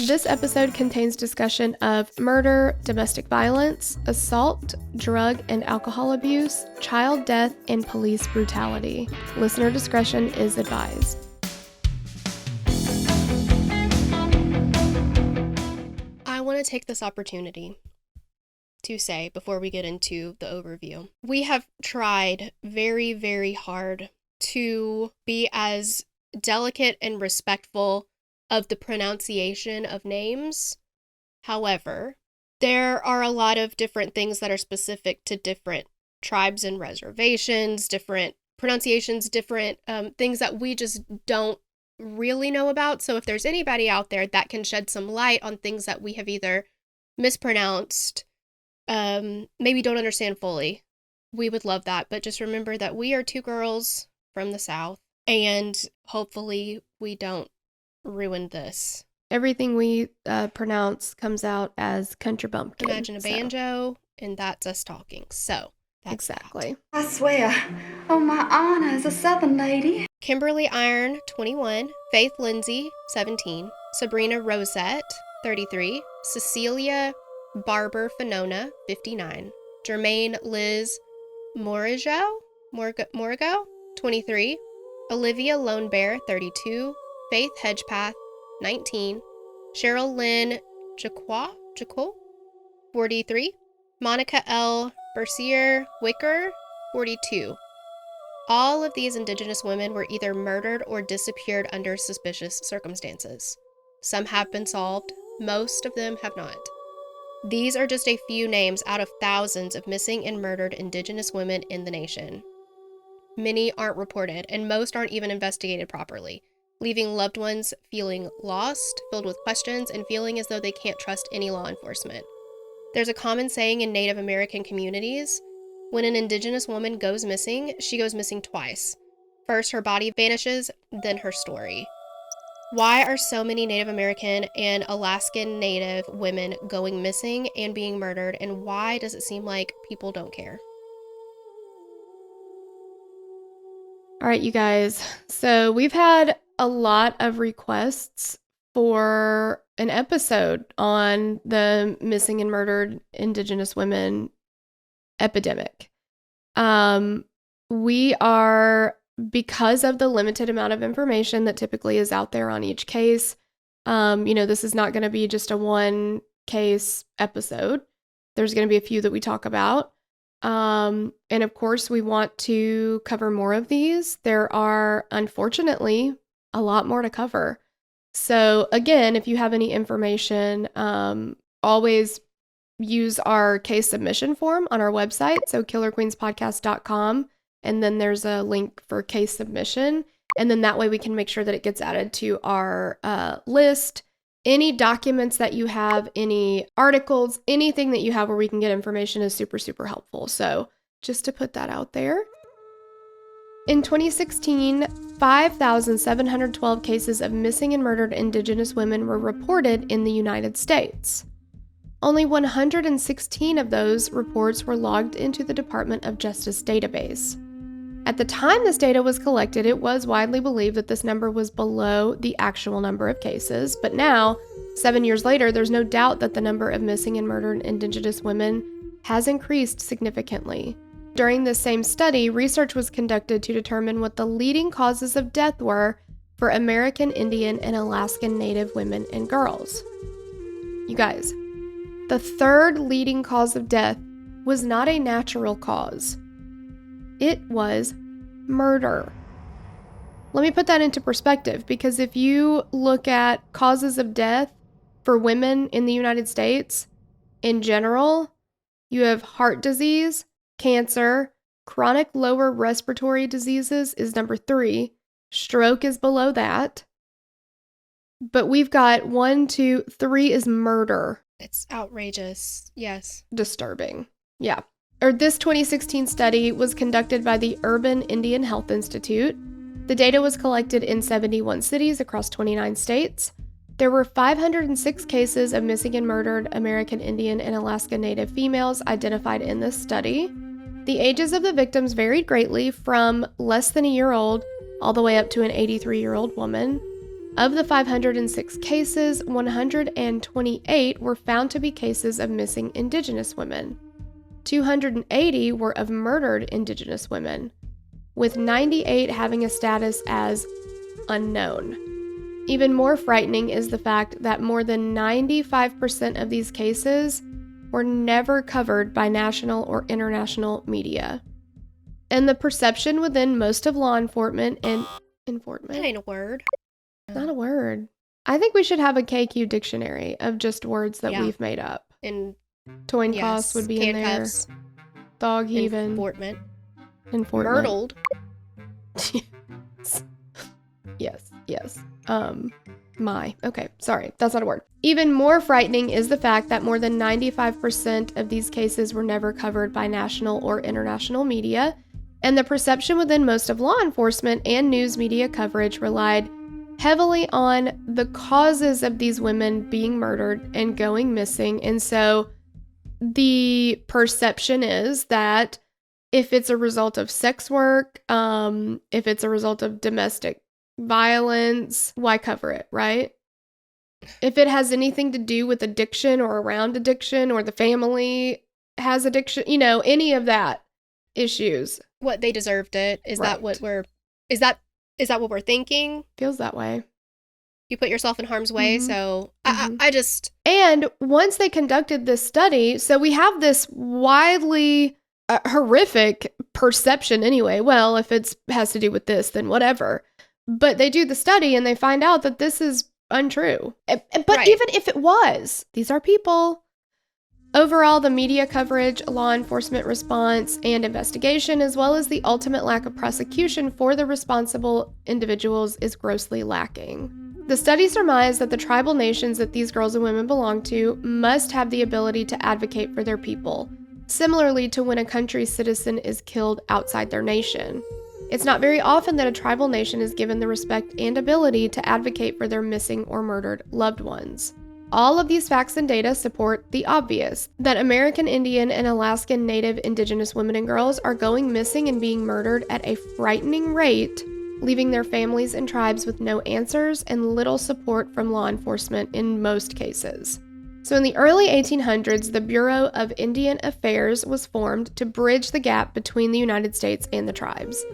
This episode contains discussion of murder, domestic violence, assault, drug and alcohol abuse, child death, and police brutality. Listener discretion is advised. I want to take this opportunity to say, before we get into the overview, we have tried very, very hard to be as delicate and respectful of the pronunciation of names. However, there are a lot of different things that are specific to different tribes and reservations, different pronunciations, different things that we just don't really know about. So if there's anybody out there that can shed some light on things that we have either mispronounced, maybe don't understand fully, we would love that. But just remember that we are two girls from the South, and hopefully we don't ruin this. Everything we pronounce comes out as country bumpkin. Imagine a banjo, and that's us talking. So that's exactly. That. I swear, oh my honor as a Southern lady. Kimberly Iron, 21. Faith Lindsey, 17. Sabrina Rosette, 33. Cecelia Barber Finona, 59. Jermain Liz Morigeau, 23. Olivia Lone Bear, 32. Faith Hedgepath, 19. Sherryl Lynn Jacquot, 43. Monica L. Bercier Wickre, 42. All of these Indigenous women were either murdered or disappeared under suspicious circumstances. Some have been solved, most of them have not. These are just a few names out of thousands of missing and murdered Indigenous women in the nation. Many aren't reported, and most aren't even investigated properly, leaving loved ones feeling lost, filled with questions, and feeling as though they can't trust any law enforcement. There's a common saying in Native American communities: when an Indigenous woman goes missing, she goes missing twice. First, her body vanishes, then her story. Why are so many Native American and Alaskan Native women going missing and being murdered, and why does it seem like people don't care? All right, you guys. So we've had a lot of requests for an episode on the missing and murdered Indigenous women epidemic. We are, because of the limited amount of information that typically is out there on each case, this is not going to be just a one case episode. There's going to be a few that we talk about. And of course, we want to cover more of these. There are, unfortunately, a lot more to cover. So again, if you have any information, always use our case submission form on our website, so killerqueenspodcast.com, and then there's a link for case submission, and then that way we can make sure that it gets added to our list. Any documents that you have, any articles, anything that you have where we can get information is super, super helpful. So just to put that out there. In 2016, 5,712 cases of missing and murdered Indigenous women were reported in the United States. Only 116 of those reports were logged into the Department of Justice database. At the time this data was collected, it was widely believed that this number was below the actual number of cases, but now, 7 years later, there's no doubt that the number of missing and murdered Indigenous women has increased significantly. During this same study, research was conducted to determine what the leading causes of death were for American Indian and Alaskan Native women and girls. You guys, the third leading cause of death was not a natural cause. It was murder. Let me put that into perspective, because if you look at causes of death for women in the United States, in general, you have heart disease, cancer, chronic lower respiratory diseases is number 3, stroke is below that, but we've got 1, 2, 3 is murder. It's outrageous. Yes. Disturbing. Yeah. This 2016 study was conducted by the Urban Indian Health Institute. The data was collected in 71 cities across 29 states. There were 506 cases of missing and murdered American Indian and Alaska Native females identified in this study. The ages of the victims varied greatly, from less than a year old all the way up to an 83-year-old woman. Of the 506 cases, 128 were found to be cases of missing Indigenous women. 280 were of murdered Indigenous women, with 98 having a status as unknown. Even more frightening is the fact that more than 95% of these cases were never covered by national or international media. And the perception within most of law enforcement and That ain't a word. not a word. I think we should have a KQ dictionary of just words that we've made up. And Toincloths would be in there. handcuffs, Dog heaving. enforcement, Enforcement. myrtled. Yes. Okay, sorry, that's not a word. Even more frightening is the fact that more than 95% of these cases were never covered by national or international media, and the perception within most of law enforcement and news media coverage relied heavily on the causes of these women being murdered and going missing. And so the perception is that if it's a result of sex work, if it's a result of domestic violence, why cover it, right? If it has anything to do with addiction or around addiction, or the family has addiction, any of that issues. What, they deserved it? Is that what Right. is that what we're thinking? Feels that way. You put yourself in harm's way, Mhm. so Mhm. I just... And once they conducted this study, so we have this widely horrific perception anyway. Well, if it has to do with this, then whatever. But they do the study and they find out that this is untrue. But Right. even if it was, these are people. Overall, the media coverage, law enforcement response, and investigation, as well as the ultimate lack of prosecution for the responsible individuals, is grossly lacking. The study surmised that the tribal nations that these girls and women belong to must have the ability to advocate for their people, similarly to when a country's citizen is killed outside their nation. It's not very often that a tribal nation is given the respect and ability to advocate for their missing or murdered loved ones. All of these facts and data support the obvious, that American Indian and Alaskan Native Indigenous women and girls are going missing and being murdered at a frightening rate, leaving their families and tribes with no answers and little support from law enforcement in most cases. So in the early 1800s, the Bureau of Indian Affairs was formed to bridge the gap between the United States and the tribes.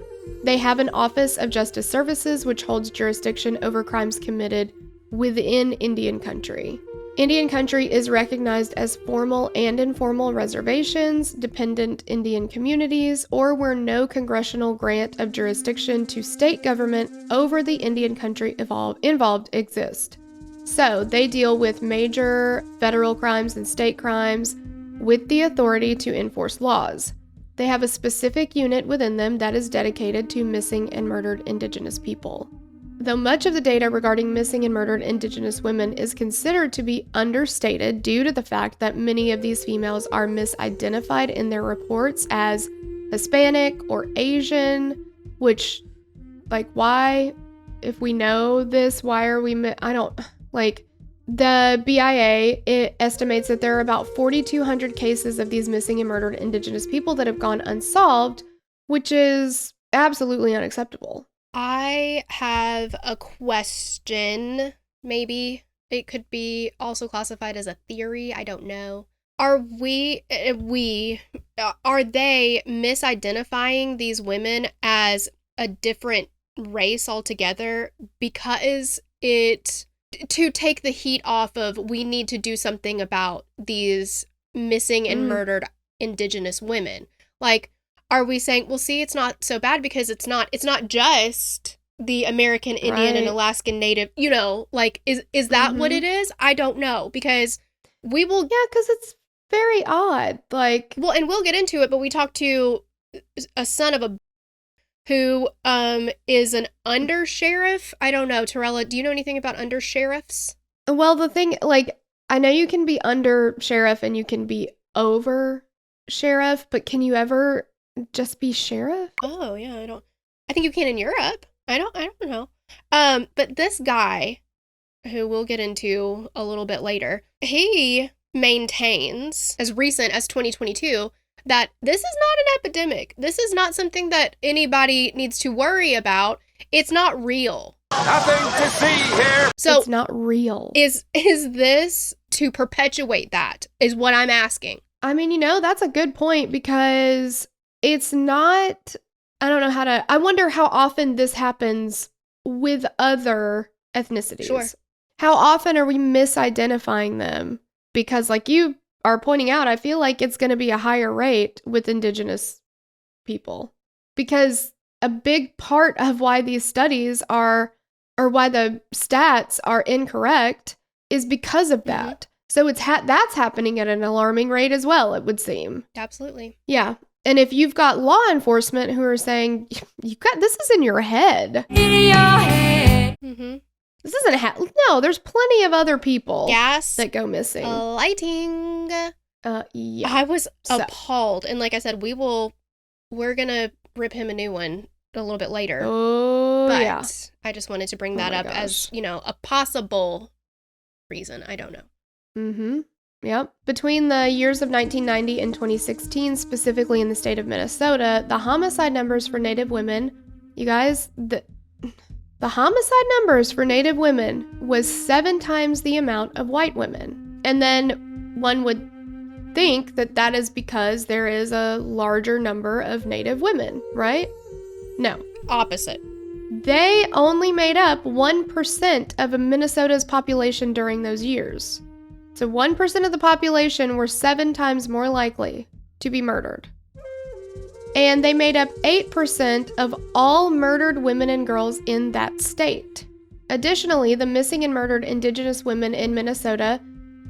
They have an Office of Justice Services, which holds jurisdiction over crimes committed within Indian country. Indian country is recognized as formal and informal reservations, dependent Indian communities, or where no congressional grant of jurisdiction to state government over the Indian country involved exist. So they deal with major federal crimes and state crimes with the authority to enforce laws. They have a specific unit within them that is dedicated to missing and murdered Indigenous people. Though much of the data regarding missing and murdered Indigenous women is considered to be understated due to the fact that many of these females are misidentified in their reports as Hispanic or Asian, which, why? If we know this, why are we... The BIA, it estimates that there are about 4,200 cases of these missing and murdered Indigenous people that have gone unsolved, which is absolutely unacceptable. I have a question. Maybe it could be also classified as a theory. I don't know. Are they misidentifying these women as a different race altogether because to take the heat off of, we need to do something about these missing and murdered Indigenous women? Are we saying, well, see, it's not so bad because it's not just the American Indian and Alaskan Native, is that what it is? I don't know, because we will... Yeah, because it's very odd. Well, and we'll get into it, but we talked to a son of a who is an undersheriff. I don't know, Torella, do you know anything about undersheriffs? Well, the thing, I know you can be under sheriff and you can be over sheriff, but can you ever just be sheriff? Oh, yeah, I think you can in Europe. I don't know. But this guy, who we'll get into a little bit later, he maintains, as recent as 2022, that this is not an epidemic. This is not something that anybody needs to worry about. It's not real. Nothing to see here. So it's not real. Is this to perpetuate that is what I'm asking. I mean, that's a good point because it's not, I don't know how to, I wonder how often this happens with other ethnicities. Sure. How often are we misidentifying them? Because like you are pointing out, I feel like it's going to be a higher rate with Indigenous people. Because a big part of why these studies are, or why the stats are incorrect is because of that. Mm-hmm. So that's happening at an alarming rate as well, it would seem. Absolutely. Yeah. And if you've got law enforcement who are saying, this is in your head. In your head. Mm-hmm. This isn't no, there's plenty of other people that go missing. Lighting. Yeah. I was appalled. And like I said, we're going to rip him a new one a little bit later. Oh, but yeah. I just wanted to bring that up as, a possible reason. I don't know. Mm-hmm. Yep. Between the years of 1990 and 2016, specifically in the state of Minnesota, the homicide numbers for Native women, you guys, the homicide numbers for Native women was 7 times the amount of white women. And then one would think that is because there is a larger number of Native women, right? No. Opposite. They only made up 1% of Minnesota's population during those years. So 1% of the population were 7 times more likely to be murdered. And they made up 8% of all murdered women and girls in that state. Additionally, the missing and murdered Indigenous women in Minnesota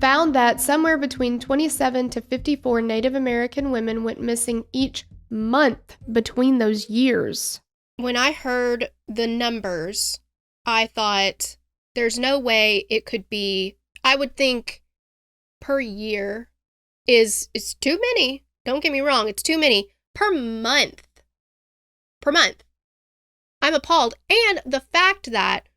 found that somewhere between 27 to 54 Native American women went missing each month between those years. When I heard the numbers, I thought there's no way it could be, I would think per year is too many. Don't get me wrong, it's too many. Per month. I'm appalled. And the fact that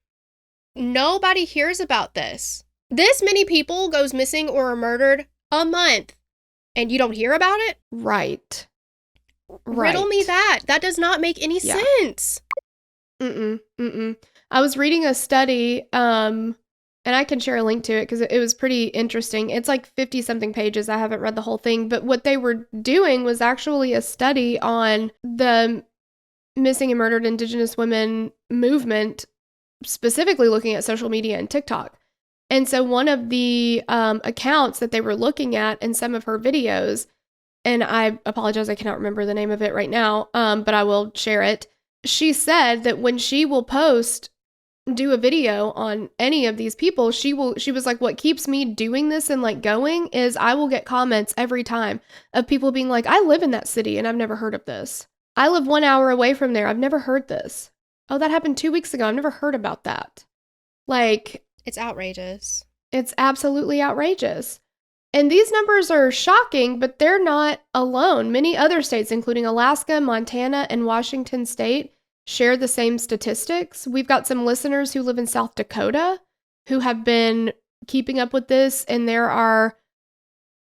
nobody hears about this. This many people goes missing or are murdered a month. And you don't hear about it? Right. Riddle me that. That does not make any sense. I was reading a study, and I can share a link to it because it was pretty interesting. It's like 50-something pages. I haven't read the whole thing. But what they were doing was actually a study on the missing and murdered Indigenous women movement, specifically looking at social media and TikTok. And so one of the accounts that they were looking at in some of her videos, and I apologize, I cannot remember the name of it right now, but I will share it. She said that when she will do a video on any of these people, she was like, what keeps me doing this and like going is I will get comments every time of people being like, I live in that city and I've never heard of this. I live 1 hour away from there. I've never heard this. Oh, that happened 2 weeks ago. I've never heard about that. Like, it's outrageous. It's absolutely outrageous. And these numbers are shocking, but they're not alone. Many other states, including Alaska, Montana, and Washington State, share the same statistics. We've got some listeners who live in South Dakota who have been keeping up with this, and there are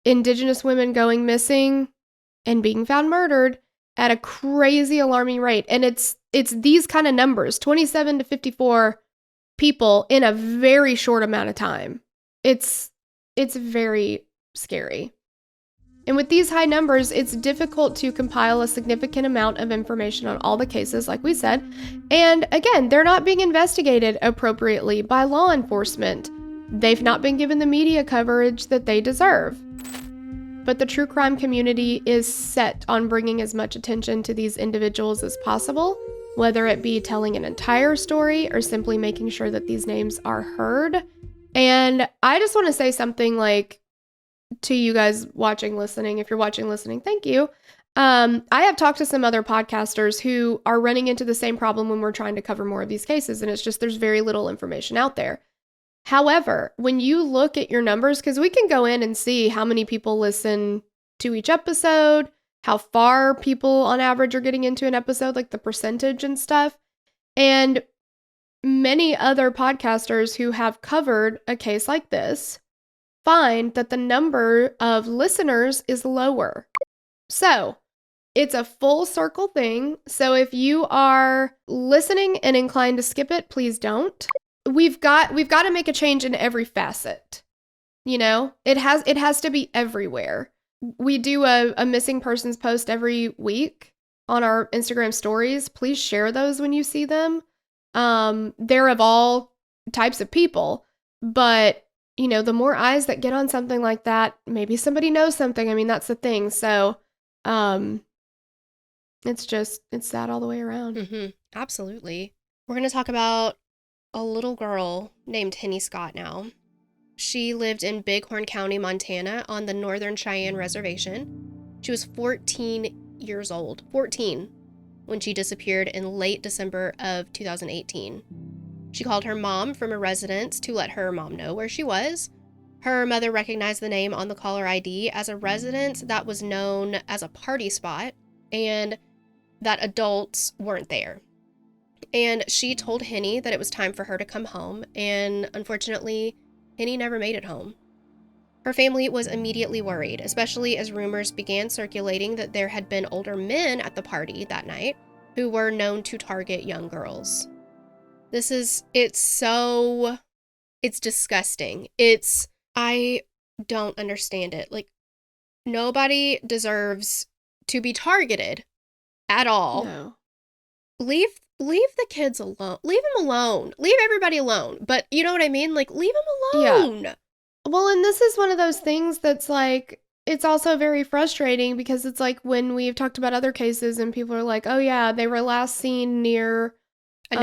Indigenous women going missing and being found murdered at a crazy alarming rate. And it's these kind of numbers, 27 to 54 people in a very short amount of time. It's very scary. And with these high numbers, it's difficult to compile a significant amount of information on all the cases, like we said. And again, they're not being investigated appropriately by law enforcement. They've not been given the media coverage that they deserve. But the true crime community is set on bringing as much attention to these individuals as possible, whether it be telling an entire story or simply making sure that these names are heard. And I just want to say something like to you guys watching, listening. If you're watching, listening, thank you. I have talked to some other podcasters who are running into the same problem when we're trying to cover more of these cases. And it's just there's very little information out there. However, when you look at your numbers, because we can go in and see how many people listen to each episode, how far people on average are getting into an episode, like the percentage and stuff. And many other podcasters who have covered a case like this find that the number of listeners is lower. So it's a full circle thing. So if you are listening and inclined to skip it, please don't. We've got to make a change in every facet. You know, it has to be everywhere. We do a missing persons post every week on our Instagram stories. Please share those when you see them. They're of all types of people, but you know, the more eyes that get on something like that, maybe somebody knows something. I mean, that's the thing. So, it's sad all the way around. Mm-hmm. Absolutely. We're going to talk about a little girl named Henny Scott now. She lived in Bighorn County, Montana on the Northern Cheyenne Reservation. She was 14 years old, 14, when she disappeared in late December of 2018. She called her mom from a residence to let her mom know where she was. Her mother recognized the name on the caller ID as a residence that was known as a party spot and that adults weren't there. And she told Henny that it was time for her to come home, and unfortunately, Henny never made it home. Her family was immediately worried, especially as rumors began circulating that there had been older men at the party that night who were known to target young girls. It's disgusting. I don't understand it. Like, nobody deserves to be targeted at all. No. Leave the kids alone. Leave them alone. Leave everybody alone. But you know what I mean? Like, leave them alone. Yeah. Well, and this is one of those things that's like, it's also very frustrating because it's like when we've talked about other cases and people are like, oh yeah, they were last seen near a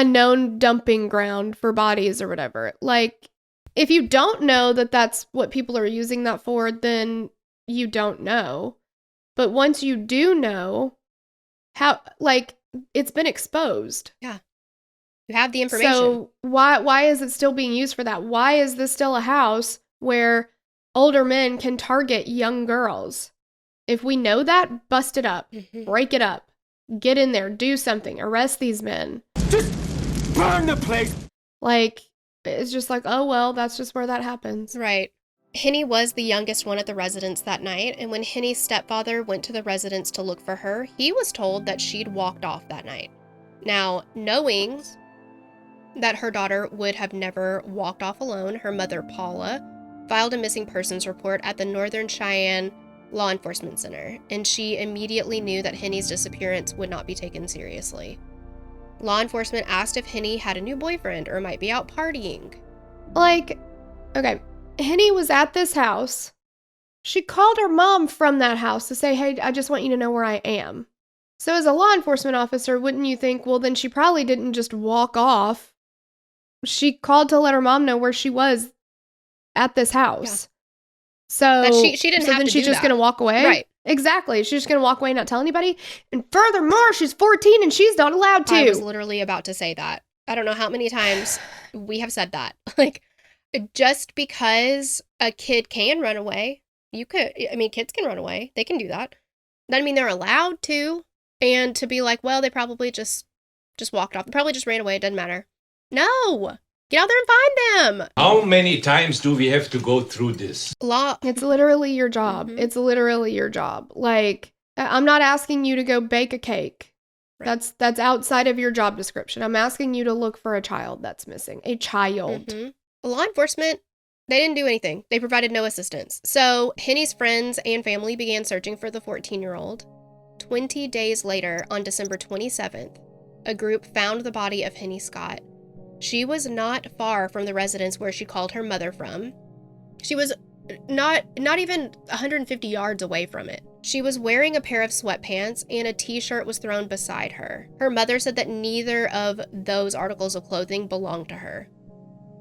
known dumping ground for bodies or whatever. Like, if you don't know that that's what people are using that for, then you don't know. But once you do know, how, like, it's been exposed. Yeah. You have the information. So why is it still being used for that? Why is this still a house where older men can target young girls? If we know that, bust it up. Mm-hmm. Break it up. Get in there. Do something. Arrest these men. Just burn the place. Like, it's just like, oh, well, that's just where that happens. Right. Henny was the youngest one at the residence that night, and when Henny's stepfather went to the residence to look for her, he was told that she'd walked off that night. Now, knowing that her daughter would have never walked off alone, her mother, Paula, filed a missing persons report at the Northern Cheyenne Law Enforcement Center, and she immediately knew that Henny's disappearance would not be taken seriously. Law enforcement asked if Henny had a new boyfriend or might be out partying. Like, okay, Henny was at this house. She called her mom from that house to say, hey, I just want you to know where I am. So as a law enforcement officer, wouldn't you think, well, then she probably didn't just walk off. She called to let her mom know where she was at this house. Yeah. So that she didn't have then to she's do just that. going to walk away? Right. Exactly. She's just going to walk away and not tell anybody. And furthermore, she's 14 and she's not allowed to. I was literally about to say that. I don't know how many times we have said that. Like, just because a kid can run away, kids can run away. They can do that. Doesn't mean they're allowed to. And to be like, well, they probably just walked off. They probably just ran away. It doesn't matter. No. Get out there and find them. How many times do we have to go through this? It's literally your job. Mm-hmm. It's literally your job. Like, I'm not asking you to go bake a cake. Right. That's outside of your job description. I'm asking you to look for a child that's missing. A child. Mm-hmm. Law enforcement, they didn't do anything. They provided no assistance. So Henny's friends and family began searching for the 14-year-old. 20 days later, on December 27th, a group found the body of Henny Scott. She was not far from the residence where she called her mother from. She was not even 150 yards away from it. She was wearing a pair of sweatpants and a t-shirt was thrown beside her. Her mother said that neither of those articles of clothing belonged to her.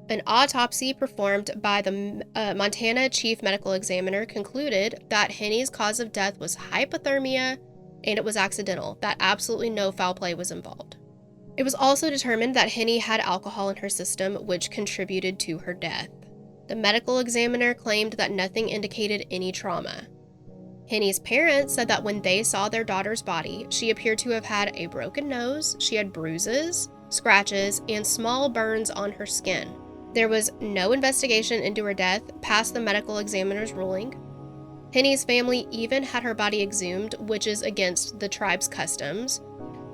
An autopsy performed by the Montana Chief Medical Examiner concluded that Henny's cause of death was hypothermia and it was accidental, that absolutely no foul play was involved. It was also determined that Henny had alcohol in her system, which contributed to her death. The medical examiner claimed that nothing indicated any trauma. Henny's parents said that when they saw their daughter's body, she appeared to have had a broken nose, she had bruises, scratches, and small burns on her skin. There was no investigation into her death past the medical examiner's ruling. Henny's family even had her body exhumed, which is against the tribe's customs,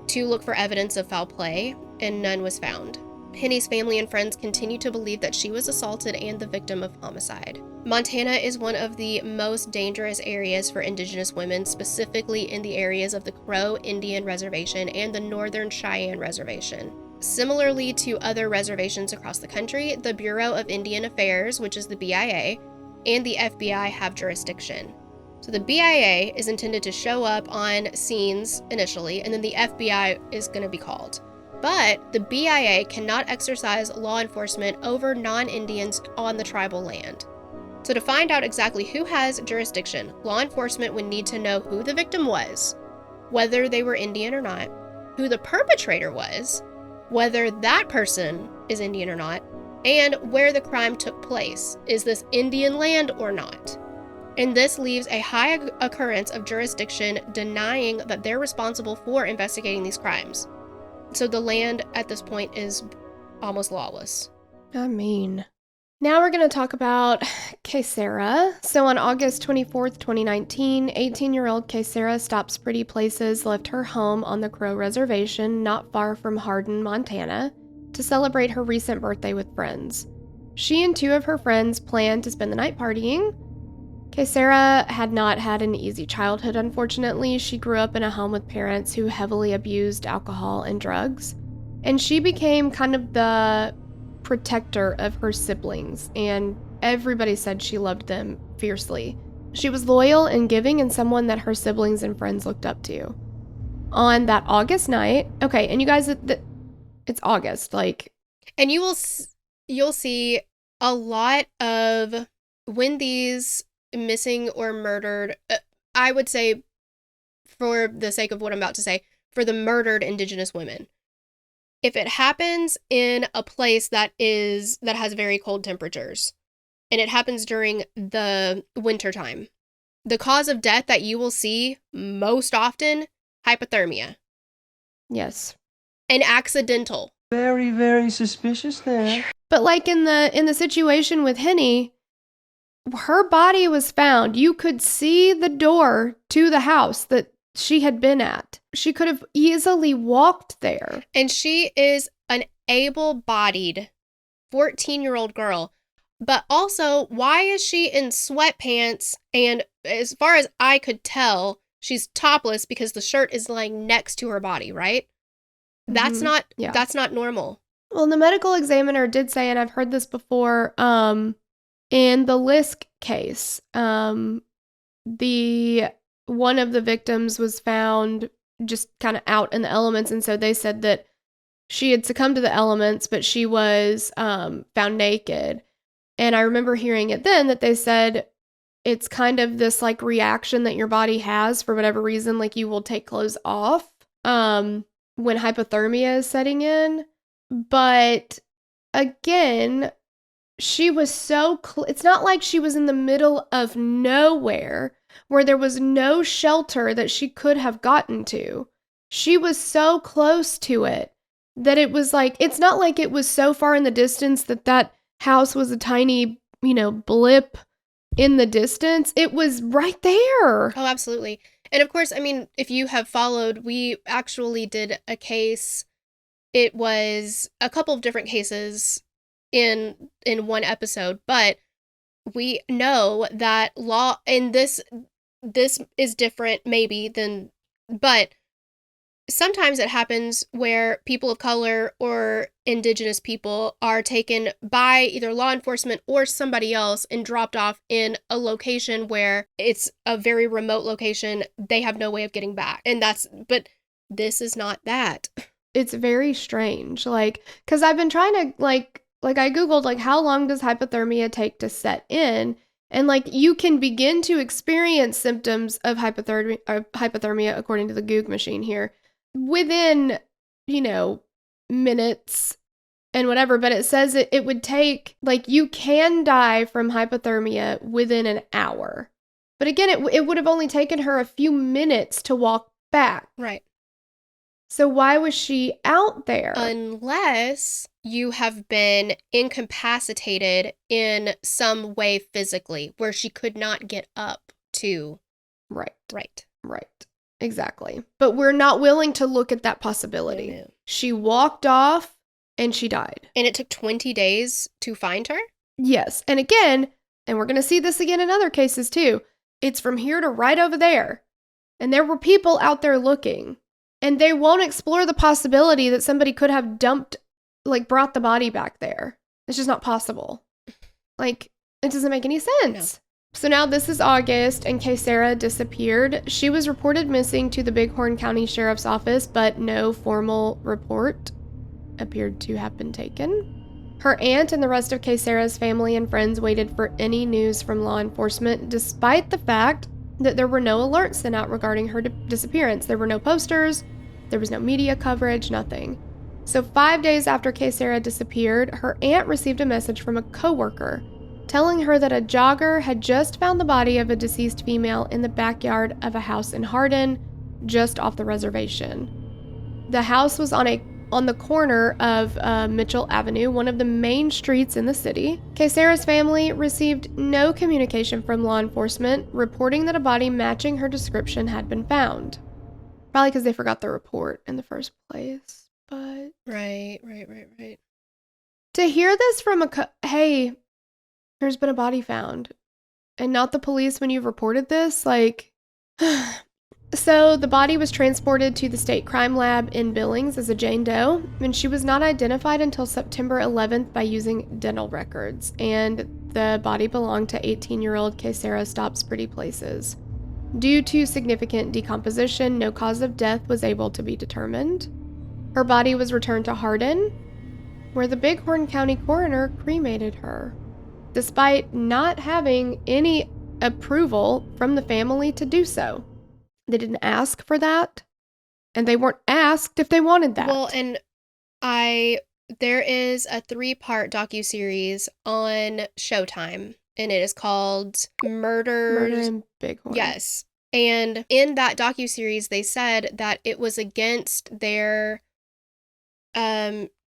to look for evidence of foul play, and none was found. Henny's family and friends continue to believe that she was assaulted and the victim of homicide. Montana is one of the most dangerous areas for Indigenous women, specifically in the areas of the Crow Indian Reservation and the Northern Cheyenne Reservation. Similarly to other reservations across the country, the Bureau of Indian Affairs, which is the BIA, and the FBI have jurisdiction. So the BIA is intended to show up on scenes initially, and then the FBI is going to be called. But the BIA cannot exercise law enforcement over non-Indians on the tribal land. So to find out exactly who has jurisdiction, law enforcement would need to know who the victim was, whether they were Indian or not, who the perpetrator was, whether that person is Indian or not, and where the crime took place. Is this Indian land or not? And this leaves a high occurrence of jurisdiction denying that they're responsible for investigating these crimes. So the land at this point is almost lawless. I mean. Now we're going to talk about Cecelia. So on August 24th, 2019, 18-year-old Cecelia stops Pretty Places left her home on the Crow Reservation, not far from Hardin, Montana, to celebrate her recent birthday with friends. She and two of her friends planned to spend the night partying. Cecelia had not had an easy childhood, unfortunately. She grew up in a home with parents who heavily abused alcohol and drugs, and she became kind of the protector of her siblings, and everybody said she loved them fiercely. She was loyal and giving, and someone that her siblings and friends looked up to. On that August night, okay, and you guys, it's August, like, and you'll see a lot of when these missing or murdered, I would say, for the sake of what I'm about to say, for the murdered Indigenous women. If it happens in a place that has very cold temperatures, and it happens during the winter time, the cause of death that you will see most often, hypothermia. yes. An accidental. Very, very suspicious there. But like in the situation with Henny, her body was found. You could see the door to the house that she had been at. She could have easily walked there. And she is an able-bodied 14-year-old girl. But also, why is she in sweatpants? And as far as I could tell, she's topless because the shirt is laying next to her body, right? That's not normal. Well, the medical examiner did say, and I've heard this before, in the Lisk case, one of the victims was found just kind of out in the elements, and so they said that she had succumbed to the elements, but she was found naked. And I remember hearing it then that they said it's kind of this like reaction that your body has for whatever reason, like you will take clothes off when hypothermia is setting in. But again, she was so it's not like she was in the middle of nowhere where there was no shelter that she could have gotten to. She was so close to it that it was like, it's not like it was so far in the distance that house was a tiny, blip in the distance. It was right there. Oh, absolutely. And of course, I mean, if you have followed, we actually did a case. It was a couple of different cases in one episode, but we know that law, and this is different maybe than, but sometimes it happens where people of color or Indigenous people are taken by either law enforcement or somebody else and dropped off in a location where it's a very remote location. They have no way of getting back. But this is not that. It's very strange. Like, because I've been trying to, like I Googled, like, how long does hypothermia take to set in? And, like, you can begin to experience symptoms of hypothermia, according to the Goog machine here, within, minutes and whatever. But it says it would take, like, you can die from hypothermia within an hour. But again, it would have only taken her a few minutes to walk back. Right. So why was she out there? Unless you have been incapacitated in some way physically, where she could not get up. to Right. right. Exactly. But we're not willing to look at that possibility. No. She walked off and she died. And it took 20 days to find her? Yes. And again, and we're going to see this again in other cases too, it's from here to right over there. And there were people out there looking. And they won't explore the possibility that somebody could have brought the body back there. It's just not possible. It doesn't make any sense. No. So now this is August, and Cecelia disappeared. She was reported missing to the Bighorn County Sheriff's Office, but no formal report appeared to have been taken. Her aunt and the rest of Cecelia's family and friends waited for any news from law enforcement, despite the fact that there were no alerts sent out regarding her disappearance. There were no posters, there was no media coverage, nothing. So 5 days after Cecelia disappeared, her aunt received a message from a coworker telling her that a jogger had just found the body of a deceased female in the backyard of a house in Hardin, just off the reservation. The house was on the corner of Mitchell Avenue, one of the main streets in the city. Cecelia's family received no communication from law enforcement reporting that a body matching her description had been found. Probably because they forgot the report in the first place, but... Right. To hear this from hey, there's been a body found, and not the police when you've reported this, So the body was transported to the state crime lab in Billings as a Jane Doe, and she was not identified until September 11th by using dental records, and the body belonged to 18-year-old Cecelia Stops Pretty Places. Due to significant decomposition, no cause of death was able to be determined. Her body was returned to Hardin, where the Bighorn County coroner cremated her, despite not having any approval from the family to do so. They didn't ask for that, and they weren't asked if they wanted that. Well, and there is a 3-part docuseries on Showtime, and it is called Murder in Bighorn. Yes. And in that docuseries, they said that it was against their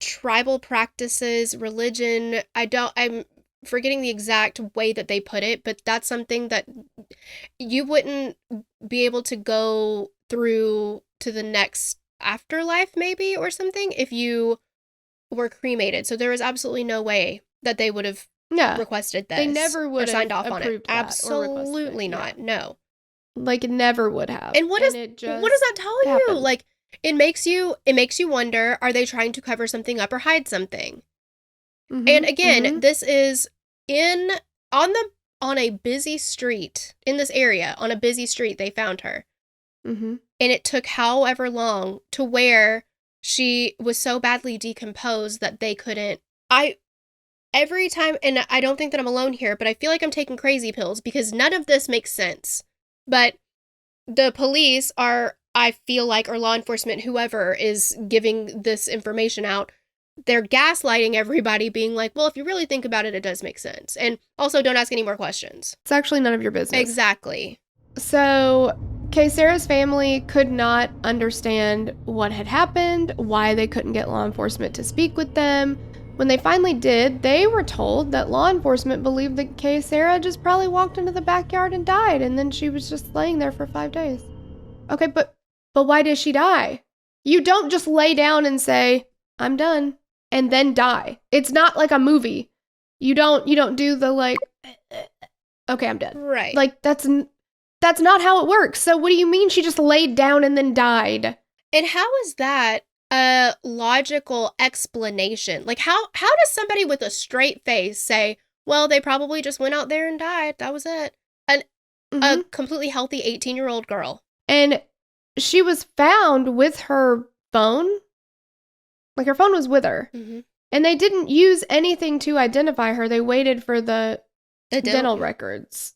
tribal practices, religion. I'm forgetting the exact way that they put it, but that's something that you wouldn't be able to go through to the next afterlife, maybe, or something, if you were cremated. So there was absolutely no way that they would have requested this. They never would have signed off on it. Absolutely not. Yeah. No. It never would have. And what does that tell you? It makes you wonder, are they trying to cover something up or hide something? Mm-hmm, and again, this is on a busy street in this area. On a busy street, they found her. Mm-hmm. And it took however long to where she was so badly decomposed that they couldn't. Every time, and I don't think that I'm alone here, but I feel like I'm taking crazy pills because none of this makes sense. But the police are, I feel like, or law enforcement, whoever is giving this information out, they're gaslighting everybody, being like, well, if you really think about it, it does make sense. And also, don't ask any more questions. It's actually none of your business. Exactly. So, Cecelia's family could not understand what had happened, why they couldn't get law enforcement to speak with them. When they finally did, they were told that law enforcement believed that Cecelia just probably walked into the backyard and died, and then she was just laying there for 5 days. Okay, but why did she die? You don't just lay down and say, I'm done, and then die. It's not like a movie. You don't do the okay, I'm dead. Right. That's not how it works. So what do you mean she just laid down and then died? And how is that a logical explanation? How does somebody with a straight face say, well, they probably just went out there and died. That was it. A completely healthy 18-year-old girl. And she was found with her phone. Her phone was with her. Mm-hmm. And they didn't use anything to identify her. They waited for the dental records.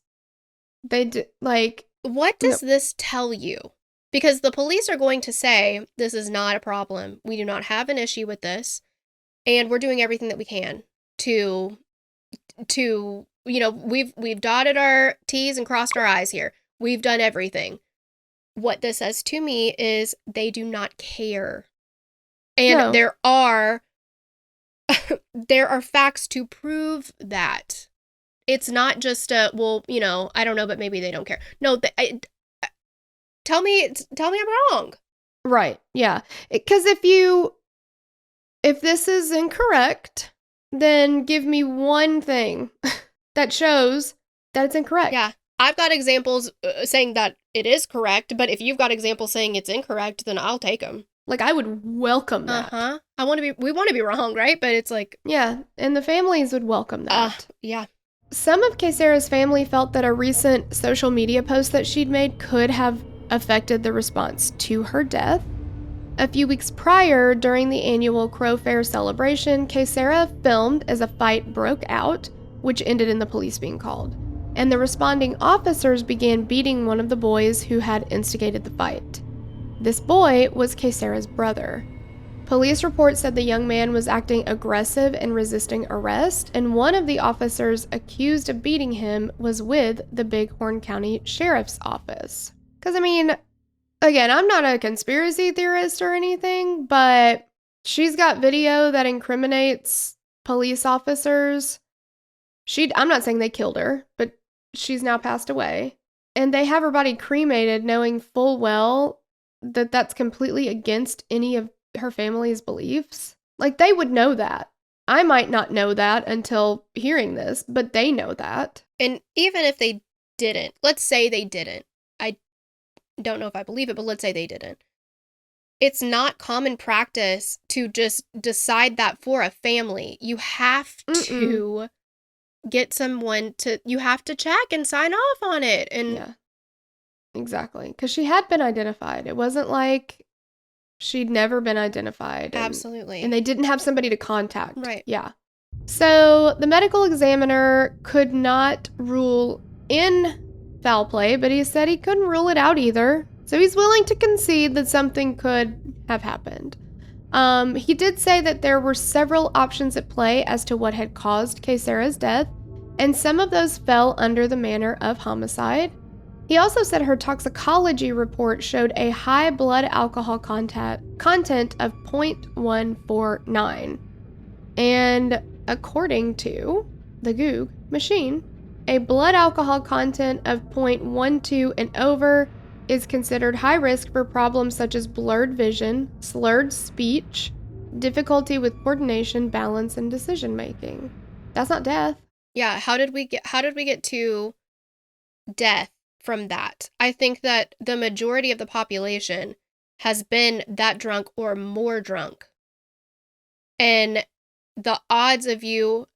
They did, What does this tell you? Because the police are going to say, this is not a problem. We do not have an issue with this. And we're doing everything that we can to we've dotted our T's and crossed our I's here. We've done everything. What this says to me is they do not care. And there are facts to prove that. It's not just I don't know, but maybe they don't care. No, tell me I'm wrong. Right. Yeah. Because if this is incorrect, then give me one thing that shows that it's incorrect. Yeah. I've got examples saying that it is correct, but if you've got examples saying it's incorrect, then I'll take them. Like, I would welcome that. We want to be wrong, right? But it's like, yeah, and the families would welcome that. Yeah. Some of Cecelia's family felt that a recent social media post that she'd made could have affected the response to her death. A few weeks prior, during the annual Crow Fair celebration, Cecelia filmed as a fight broke out, which ended in the police being called. And the responding officers began beating one of the boys who had instigated the fight. This boy was Cecelia's brother. Police reports said the young man was acting aggressive and resisting arrest, and one of the officers accused of beating him was with the Bighorn County Sheriff's Office. Because, I mean, again, I'm not a conspiracy theorist or anything, but she's got video that incriminates police officers. I'm not saying they killed her, but she's now passed away. And they have her body cremated knowing full well that that's completely against any of her family's beliefs. Like, they would know that. I might not know that until hearing this, but they know that. And even if they didn't, let's say they didn't. I don't know if I believe it, but let's say they didn't. It's not common practice to just decide that for a family. You have to get someone you have to check and sign off on it. And yeah, exactly. Because she had been identified. It wasn't like she'd never been identified. Absolutely. And they didn't have somebody to contact. Right. Yeah. So the medical examiner could not rule in foul play, but he said he couldn't rule it out either. So he's willing to concede that something could have happened. He did say that there were several options at play as to what had caused Cecelia's death, and some of those fell under the manner of homicide. He also said her toxicology report showed a high blood alcohol content of 0.149. And according to the Goog machine, a blood alcohol content of 0.12 and over is considered high risk for problems such as blurred vision, slurred speech, difficulty with coordination, balance, and decision making. That's not death. Yeah, how did we get to death from that? I think that the majority of the population has been that drunk or more drunk. And the odds of you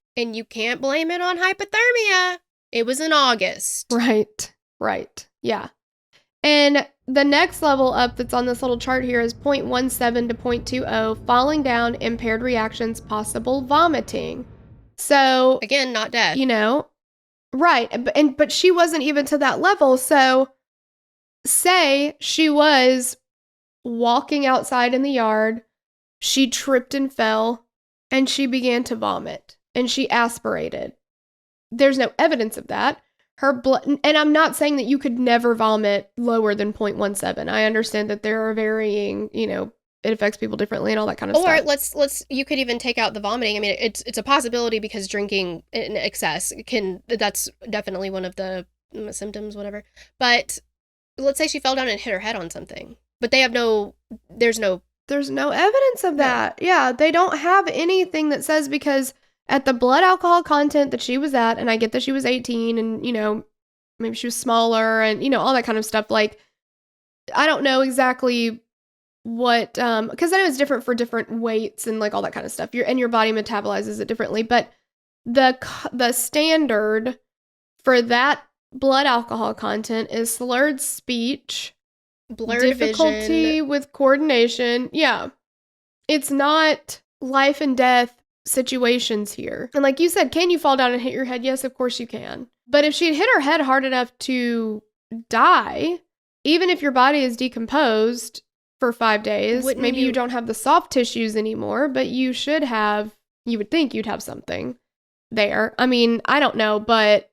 can't blame it on hypothermia. It was in August. Right. Yeah. And the next level up that's on this little chart here is 0.17 to 0.20, falling down, impaired reactions, possible vomiting. So again, not dead. Right. But she wasn't even to that level. So say she was walking outside in the yard, she tripped and fell, and she began to vomit, and she aspirated. There's no evidence of that. Her blood, and I'm not saying that you could never vomit lower than 0.17. I understand that there are varying, it affects people differently and all that kind of stuff. Or let's you could even take out the vomiting. I mean, it's a possibility because drinking in excess that's definitely one of the symptoms, whatever. But let's say she fell down and hit her head on something, but there's no evidence of that. No. Yeah, they don't have anything that says, because at the blood alcohol content that she was at, and I get that she was 18 and, maybe she was smaller and, all that kind of stuff. Like, I don't know exactly what, because I know it's different for different weights and like all that kind of stuff. Your body metabolizes it differently. But the standard for that blood alcohol content is slurred speech, blurred difficulty vision with coordination. Yeah. It's not life and death situations here. And like you said, can you fall down and hit your head? Yes, of course you can. But if she'd hit her head hard enough to die, even if your body is decomposed for 5 days, maybe you don't have the soft tissues anymore, but you would think you'd have something there. I mean, I don't know, but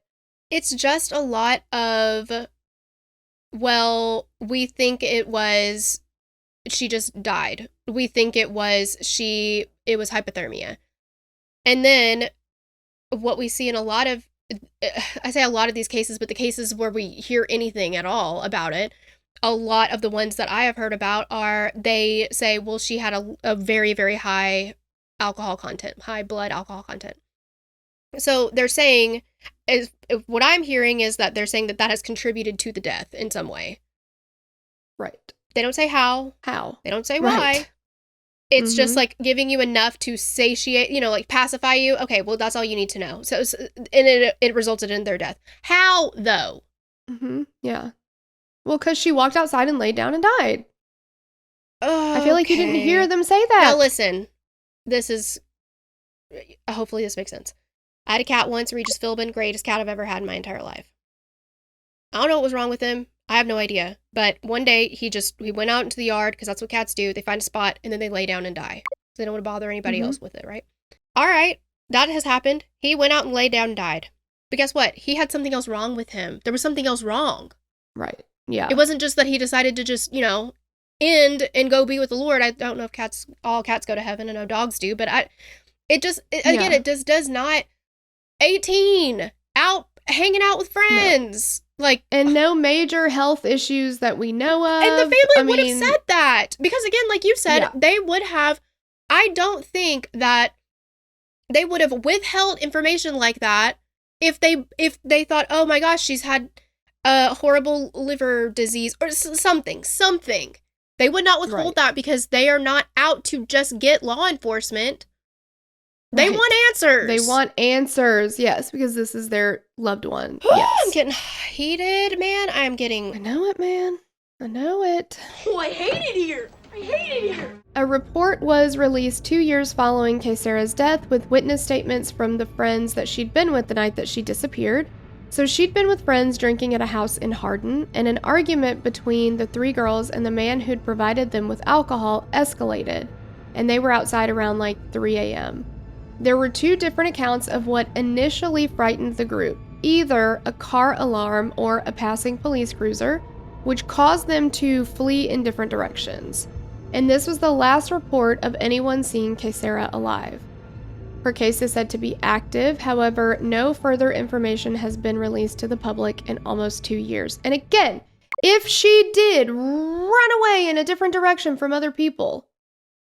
it's just a lot of, we think it was she just died. We think it was hypothermia. And then what we see in a lot of I say a lot of these cases, but the cases where we hear anything at all about it, a lot of the ones that I have heard about are, they say, well, she had a very, very high alcohol content, high blood alcohol content. So they're saying, what I'm hearing is that they're saying that that has contributed to the death in some way. Right. They don't say how. How. They don't say Right. why. It's just like giving you enough to satiate, you know, like pacify you. Okay, well, that's all you need to know. So, and it resulted in their death. How, though? Yeah. Well, because she walked outside and laid down and died. I feel like you didn't hear them say that. Now, listen. This is... Hopefully this makes sense. I had a cat once, Regis Philbin, greatest cat I've ever had in my entire life. I don't know what was wrong with him. I have no idea. But one day, he went out into the yard, because that's what cats do. They find a spot, and then they lay down and die. They don't want to bother anybody else with it, right? All right, that has happened. He went out and laid down and died. But guess what? He had something else wrong with him. There was something else wrong. Right. Yeah. It wasn't just that he decided to just, end and go be with the Lord. I don't know if all cats go to heaven. I know dogs do, but it just does not. 18, out hanging out with friends. No. And no major health issues that we know of. And the family would have said that. Because again, like you said, they would have, I don't think that they would have withheld information like that if they thought, oh my gosh, she's had a horrible liver disease or something. They would not withhold that because they are not out to just get law enforcement. They want answers. They want answers, yes, because this is their loved one. Yes. I'm getting heated, man. I know it, man. I know it. Oh, I hate it here. A report was released 2 years following Cecelia's death with witness statements from the friends that she'd been with the night that she disappeared. So she'd been with friends drinking at a house in Hardin, and an argument between the three girls and the man who'd provided them with alcohol escalated, and they were outside around 3 a.m. There were two different accounts of what initially frightened the group, either a car alarm or a passing police cruiser, which caused them to flee in different directions. And this was the last report of anyone seeing Cecelia alive. Her case is said to be active, however, no further information has been released to the public in almost 2 years. And again, if she did run away in a different direction from other people,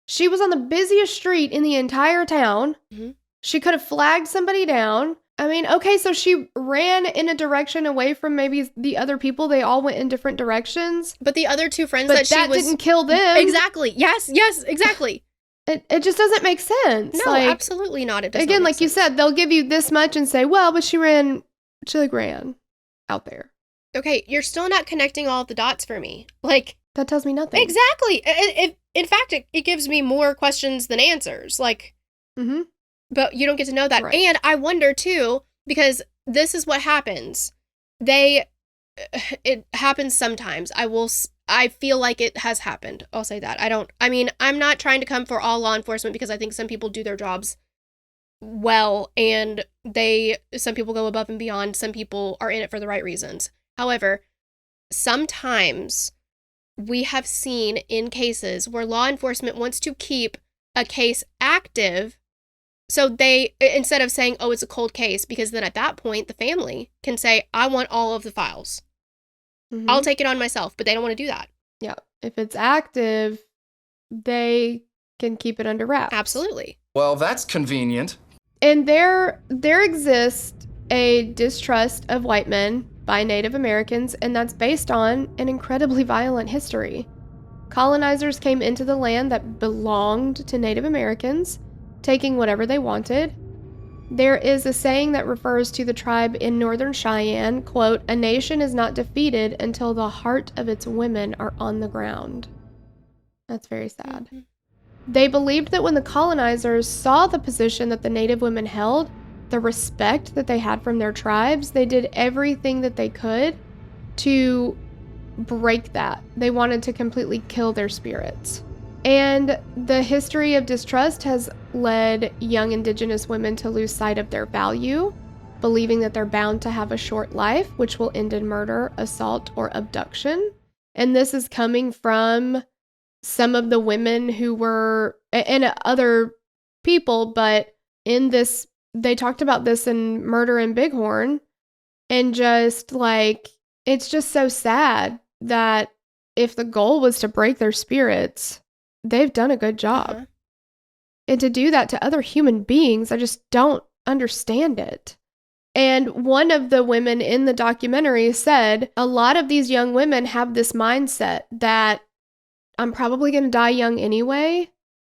she was on the busiest street in the entire town. Mm-hmm. She could have flagged somebody down. I mean, okay, so she ran in a direction away from maybe the other people. They all went in different directions. But the other two friends that didn't kill them. Exactly. Yes, exactly. It just doesn't make sense. No, absolutely not. It does again, not like you said, they'll give you this much and say, well, but she ran out there. Okay, you're still not connecting all of the dots for me. That tells me nothing. Exactly. In fact, it gives me more questions than answers. But you don't get to know that. Right. And I wonder, too, because this is what happens. It happens sometimes. I feel like it has happened. I'll say that. I'm not trying to come for all law enforcement because I think some people do their jobs well and some people go above and beyond. Some people are in it for the right reasons. However, sometimes we have seen in cases where law enforcement wants to keep a case active. So they, instead of saying, oh, it's a cold case, because then at that point, the family can say, I want all of the files. Mm-hmm. I'll take it on myself, but they don't want to do that. Yeah. If it's active, they can keep it under wraps. Absolutely. Well, that's convenient. And there exists a distrust of white men by Native Americans, and that's based on an incredibly violent history. Colonizers came into the land that belonged to Native Americans, taking whatever they wanted. There is a saying that refers to the tribe in northern Cheyenne, quote, "A nation is not defeated until the heart of its women are on the ground." That's very sad. Mm-hmm. They believed that when the colonizers saw the position that the Native women held, the respect that they had from their tribes, they did everything that they could to break that. They wanted to completely kill their spirits. And the history of distrust has led young Indigenous women to lose sight of their value, believing that they're bound to have a short life, which will end in murder, assault, or abduction. And this is coming from some of the women who were, and other people, but in this, they talked about this in Murder in Bighorn, And just like, it's just so sad that if the goal was to break their spirits, they've done a good job. Uh-huh. And to do that to other human beings, I just don't understand it. And one of the women in the documentary said, a lot of these young women have this mindset that I'm probably going to die young anyway.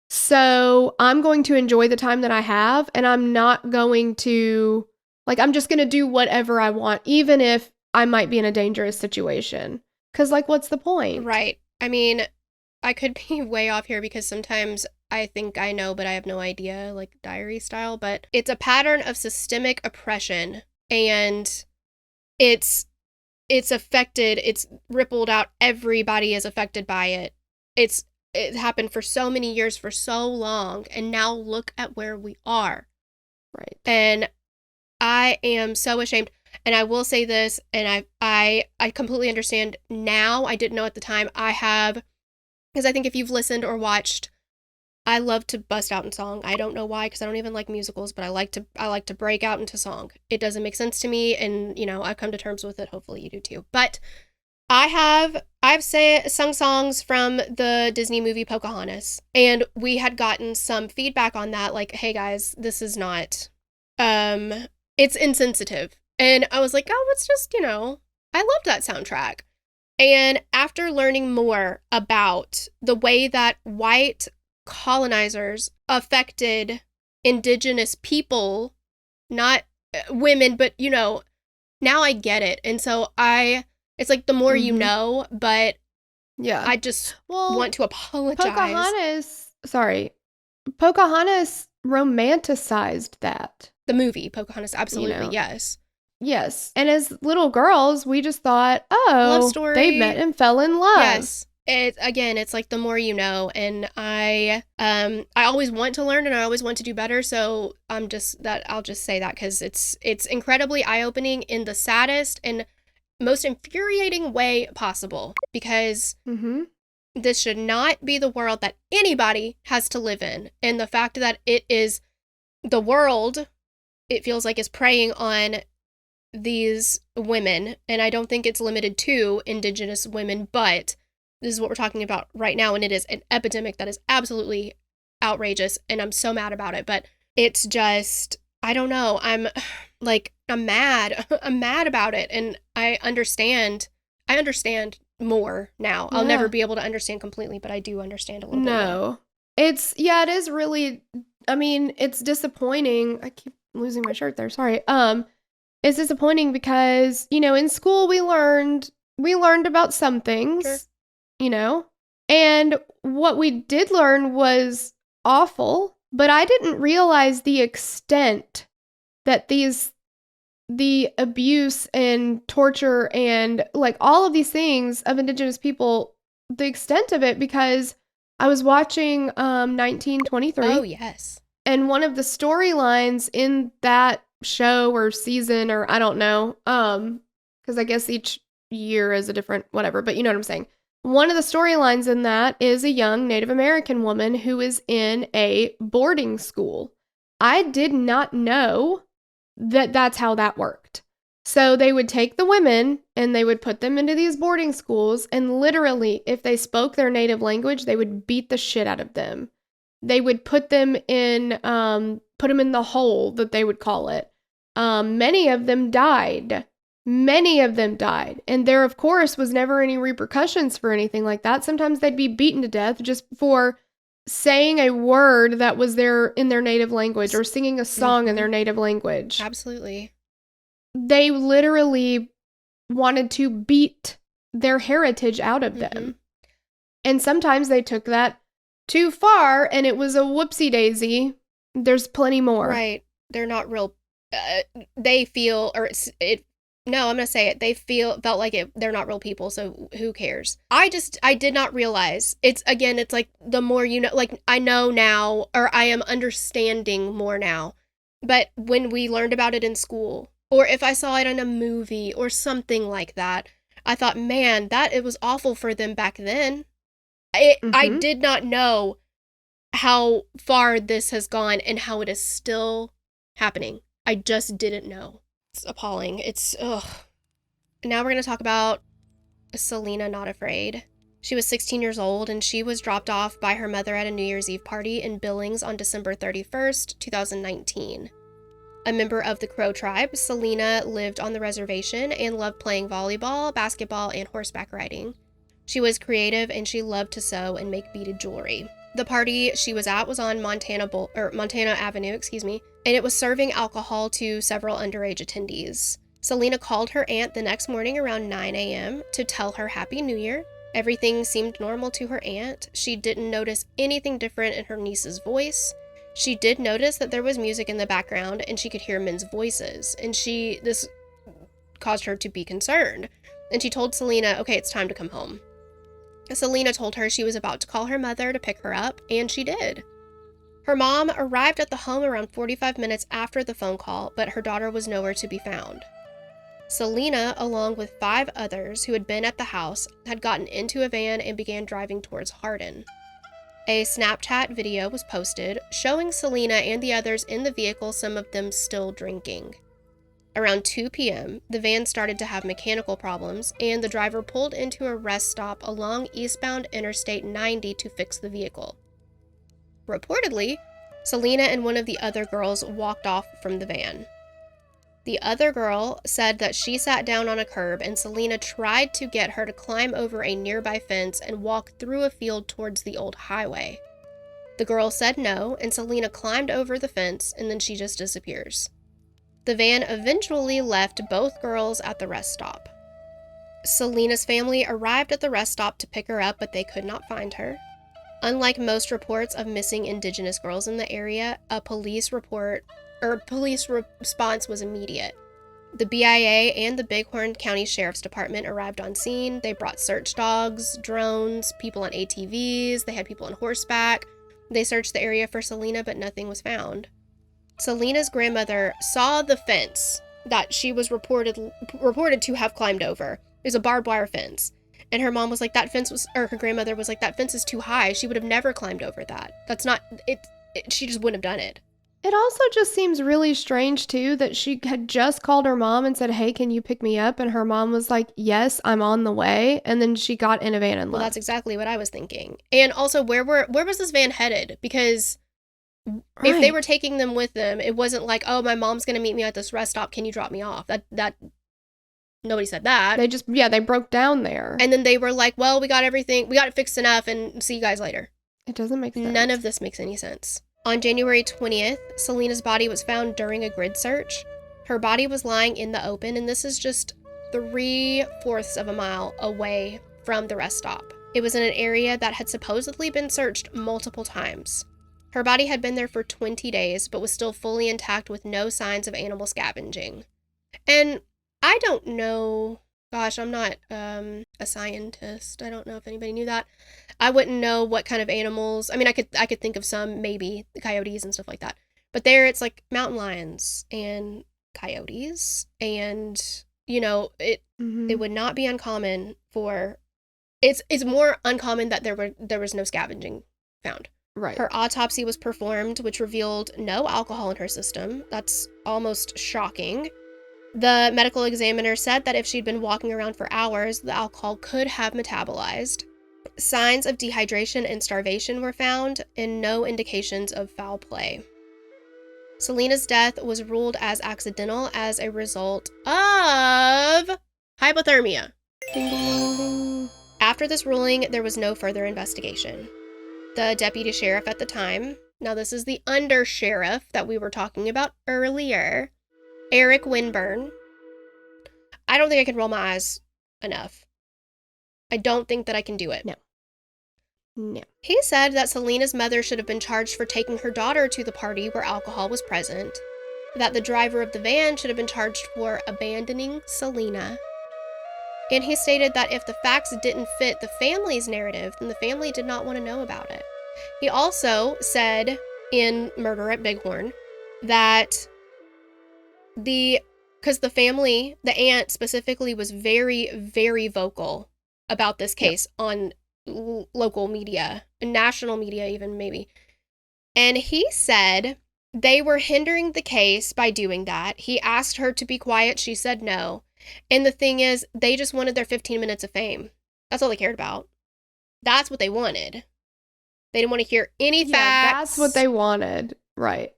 So I'm going to enjoy the time that I have, and I'm not going to, like, I'm just going to do whatever I want, even if I might be in a dangerous situation. Because, like, what's the point? Right. I mean, I could be way off here because sometimes I think I know, but I have no idea, like diary style, but it's a pattern of systemic oppression, and it's affected, it's rippled out, everybody is affected by it. It happened for so many years, for so long, and now look at where we are. Right. And I am so ashamed. And I will say this, and I completely understand now. I didn't know at the time. I have, because I think if you've listened or watched, I love to bust out in song. I don't know why, because I don't even like musicals, but I like to break out into song. It doesn't make sense to me, and I've come to terms with it. Hopefully you do too. But I've sung songs from the Disney movie Pocahontas, and we had gotten some feedback on that, like, hey guys, this is not, it's insensitive. And I was like, oh, it's just, I loved that soundtrack. And after learning more about the way that white colonizers affected Indigenous people, not women, but, now I get it. And so it's like the more you know, but yeah, I just want to apologize. Pocahontas romanticized that. The movie, Pocahontas, absolutely, yes. Yes. And as little girls, we just thought, oh, love story. They met and fell in love. Yes. It's like the more you know, and I always want to learn, and I always want to do better, so I'll just say that, because it's incredibly eye-opening in the saddest and most infuriating way possible, because this should not be the world that anybody has to live in. And the fact that it is the world, it feels like, is preying on these women, and I don't think it's limited to Indigenous women, but this is what we're talking about right now, and it is an epidemic that is absolutely outrageous, and I'm so mad about it. But it's just, I don't know, I'm mad. I'm mad about it, and I understand more now. I'll never be able to understand completely, but I do understand a little bit more. It is really, I mean, it's disappointing. I keep losing my shirt there, sorry. It's disappointing because, in school we learned about some things, Sure. And what we did learn was awful, but I didn't realize the extent that the abuse and torture and like all of these things of Indigenous people, the extent of it, because I was watching 1923. Oh, yes. And one of the storylines in that show or season, or I don't know, because I guess each year is a different whatever, but you know what I'm saying. One of the storylines in that is a young Native American woman who is in a boarding school. I did not know that that's how that worked. So they would take the women and they would put them into these boarding schools, and literally, if they spoke their native language, they would beat the shit out of them. They would put them in the hole, that they would call it. Many of them died. And there, of course, was never any repercussions for anything like that. Sometimes they'd be beaten to death just for saying a word that was in their native language, or singing a song in their native language. Absolutely. They literally wanted to beat their heritage out of them. And sometimes they took that too far, and it was a whoopsie daisy. There's plenty more. Right. They're not real. They feel, or no, I'm going to say it. They felt like they're not real people, so who cares? I did not realize. It's like the more you know, like I know now, or I am understanding more now. But when we learned about it in school, or if I saw it in a movie or something like that, I thought, man, it was awful for them back then. I did not know how far this has gone and how it is still happening. I just didn't know. appalling. It's, ugh. Now we're going to talk about Selena Not Afraid. She was 16 years old, and she was dropped off by her mother at a New Year's Eve party in Billings on December 31st, 2019. A member of the Crow tribe, Selena lived on the reservation and loved playing volleyball, basketball, and horseback riding. She was creative, and she loved to sew and make beaded jewelry. The party she was at was on Montana Avenue, and it was serving alcohol to several underage attendees. Selena called her aunt the next morning around 9 a.m. to tell her Happy New Year. Everything seemed normal to her aunt. She didn't notice anything different in her niece's voice. She did notice that there was music in the background and she could hear men's voices, and this caused her to be concerned. And she told Selena, okay, it's time to come home. Selena told her she was about to call her mother to pick her up, and she did. Her mom arrived at the home around 45 minutes after the phone call, but her daughter was nowhere to be found. Selena, along with 5 others who had been at the house, had gotten into a van and began driving towards Hardin. A Snapchat video was posted showing Selena and the others in the vehicle, some of them still drinking. Around 2 p.m., the van started to have mechanical problems, and the driver pulled into a rest stop along eastbound Interstate 90 to fix the vehicle. Reportedly, Selena and one of the other girls walked off from the van. The other girl said that she sat down on a curb and Selena tried to get her to climb over a nearby fence and walk through a field towards the old highway. The girl said no, and Selena climbed over the fence, and then she just disappears. The van eventually left both girls at the rest stop. Selena's family arrived at the rest stop to pick her up, but they could not find her. Unlike most reports of missing Indigenous girls in the area, a police response was immediate. The BIA and the Bighorn County Sheriff's Department arrived on scene. They brought search dogs, drones, people on ATVs, they had people on horseback. They searched the area for Selena, but nothing was found. Selena's grandmother saw the fence that she was reported to have climbed over. It was a barbed wire fence. And her mom was like, her grandmother was like, that fence is too high. She would have never climbed over that. That's not, she just wouldn't have done it. It also just seems really strange, too, that she had just called her mom and said, hey, can you pick me up? And her mom was like, yes, I'm on the way. And then she got in a van and left. Well, that's exactly what I was thinking. And also, where was this van headed? Because if they were taking them with them, it wasn't like, oh, my mom's going to meet me at this rest stop. Can you drop me off? That nobody said that. They broke down there. And then they were like, well, we got it fixed enough, and see you guys later. It doesn't make sense. None of this makes any sense. On January 20th, Selena's body was found during a grid search. Her body was lying in the open, and this is just 3/4 of a mile away from the rest stop. It was in an area that had supposedly been searched multiple times. Her body had been there for 20 days, but was still fully intact with no signs of animal scavenging. And I don't know, gosh, I'm not a scientist. I don't know if anybody knew that. I wouldn't know what kind of animals. I mean, I could think of some, maybe the coyotes and stuff like that. But there it's like mountain lions and coyotes, and it would not be uncommon for it's more uncommon that there was no scavenging found. Right. Her autopsy was performed, which revealed no alcohol in her system. That's almost shocking. The medical examiner said that if she'd been walking around for hours, the alcohol could have metabolized. Signs of dehydration and starvation were found, and no indications of foul play. Selena's death was ruled as accidental as a result of hypothermia. Ding, ding, ding. After this ruling, there was no further investigation. The deputy sheriff at the time, now this is the under sheriff that we were talking about earlier, Eric Winburn. I don't think I can roll my eyes enough. I don't think that I can do it. No. He said that Selena's mother should have been charged for taking her daughter to the party where alcohol was present, that the driver of the van should have been charged for abandoning Selena, and he stated that if the facts didn't fit the family's narrative, then the family did not want to know about it. He also said in Murder at Bighorn that because the family, the aunt specifically, was very, very vocal about this case on local media, national media even maybe. And he said They were hindering the case by doing that. He asked her to be quiet. She said no. And the thing is, they just wanted their 15 minutes of fame. That's all they cared about. That's what they wanted. They didn't want to hear any facts. That's what they wanted. Right.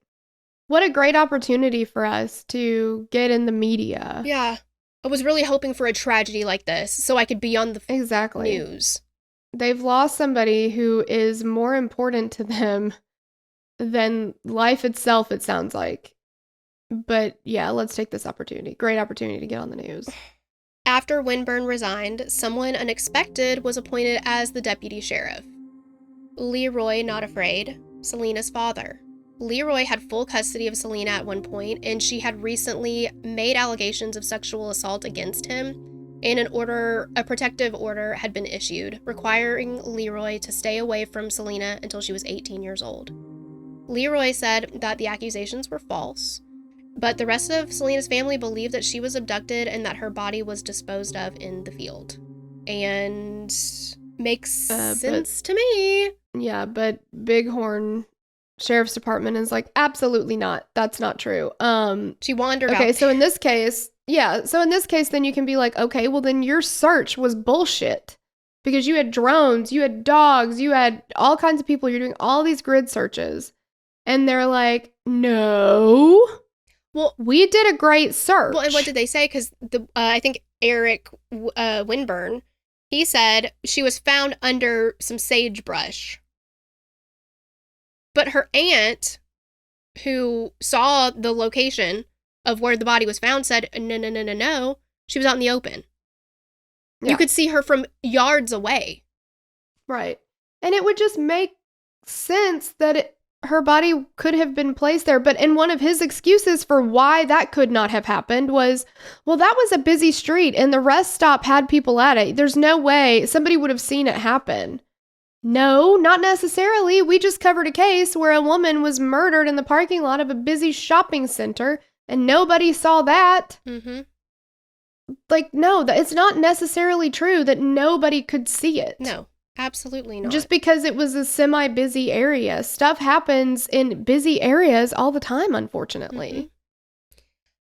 What a great opportunity for us to get in the media. Yeah. I was really hoping for a tragedy like this so I could be on the news. They've lost somebody who is more important to them than life itself, it sounds like. But yeah, let's take this opportunity. Great opportunity to get on the news. After Winburn resigned, someone unexpected was appointed as the deputy sheriff. Leroy Not Afraid, Selena's father. Leroy had full custody of Selena at one point, and she had recently made allegations of sexual assault against him, and a protective order had been issued, requiring Leroy to stay away from Selena until she was 18 years old. Leroy said that the accusations were false, but the rest of Selena's family believed that she was abducted and that her body was disposed of in the field. And makes sense to me. Yeah, but Bighorn Sheriff's Department is like, absolutely not. That's not true. She wandered out. Okay, so in this case, then you can be like, okay, well then your search was bullshit. Because you had drones, you had dogs, you had all kinds of people, you're doing all these grid searches. And they're like, no. Well, we did a great search. Well, and what did they say? Because I think Eric Winburn, he said she was found under some sagebrush. But her aunt, who saw the location of where the body was found, said, no. She was out in the open. Yeah. You could see her from yards away. Right. And it would just make sense that her body could have been placed there. But in one of his excuses for why that could not have happened was, well, that was a busy street and the rest stop had people at it. There's no way somebody would have seen it happen. No, not necessarily. We just covered a case where a woman was murdered in the parking lot of a busy shopping center and nobody saw that. Mm-hmm. Like, no, it's not necessarily true that nobody could see it. No, absolutely not. Just because it was a semi-busy area. Stuff happens in busy areas all the time, unfortunately. Mm-hmm.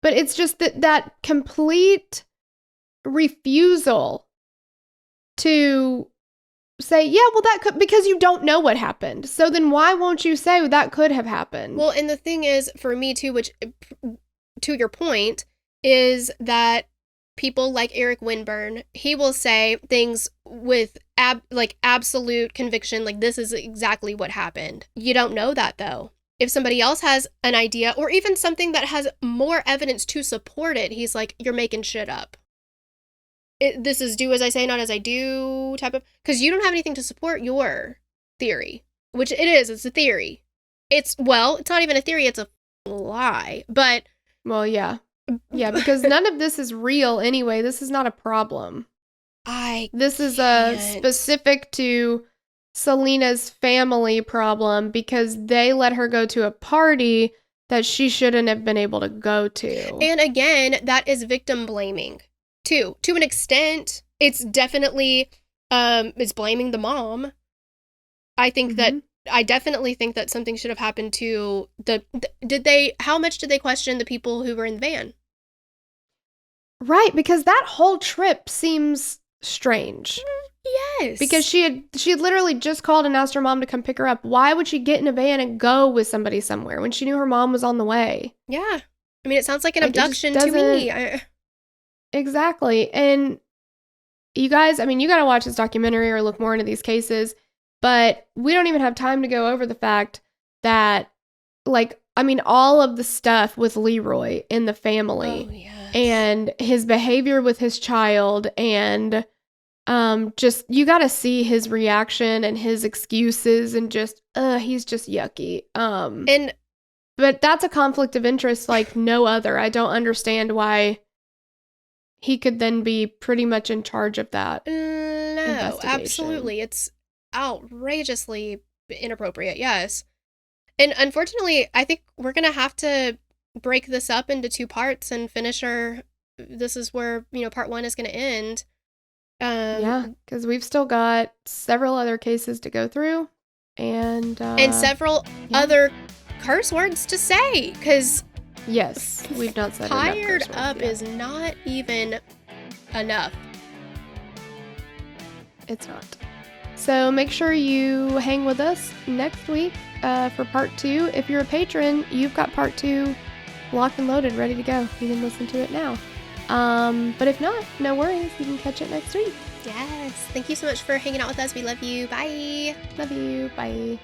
But it's just that complete refusal to say, yeah, well, that could, because you don't know what happened. So then why won't you say that could have happened? Well, and the thing is, for me too, which, to your point, is that people like Eric Winburn, he will say things with absolute conviction, like this is exactly what happened. You don't know that though. If somebody else has an idea or even something that has more evidence to support it, he's like, you're making shit up. This is do as I say, not as I do type of, because you don't have anything to support your theory, which it is. It's a theory. It's not even a theory. It's a lie. But well, yeah, because none of this is real anyway. This is not a problem. This is a specific to Selena's family problem because they let her go to a party that she shouldn't have been able to go to. And again, that is victim blaming. To an extent, it's definitely it's blaming the mom. I definitely think that something should have happened to how much did they question the people who were in the van? Right, because that whole trip seems strange. Yes. Because she had literally just called and asked her mom to come pick her up. Why would she get in a van and go with somebody somewhere when she knew her mom was on the way? Yeah. I mean, it sounds like an abduction to me. Exactly. And you guys, I mean, you got to watch this documentary or look more into these cases, but we don't even have time to go over the fact that, all of the stuff with Leroy in the family and his behavior with his child and just, you got to see his reaction and his excuses and just, he's just yucky. But that's a conflict of interest like no other. I don't understand why he could then be pretty much in charge of that. No, absolutely. It's outrageously inappropriate, yes. And unfortunately, I think we're going to have to break this up into two parts and finish this is where, part one is going to end. Yeah, because we've still got several other cases to go through. And several other curse words to say, because Yes, we've not said enough fired curse words up yet. is not even enough. It's not. So make sure you hang with us next week for part 2. If you're a patron, you've got part 2 locked and loaded, ready to go. You can listen to it now. But if not, no worries. You can catch it next week. Yes. Thank you so much for hanging out with us. We love you. Bye. Love you. Bye.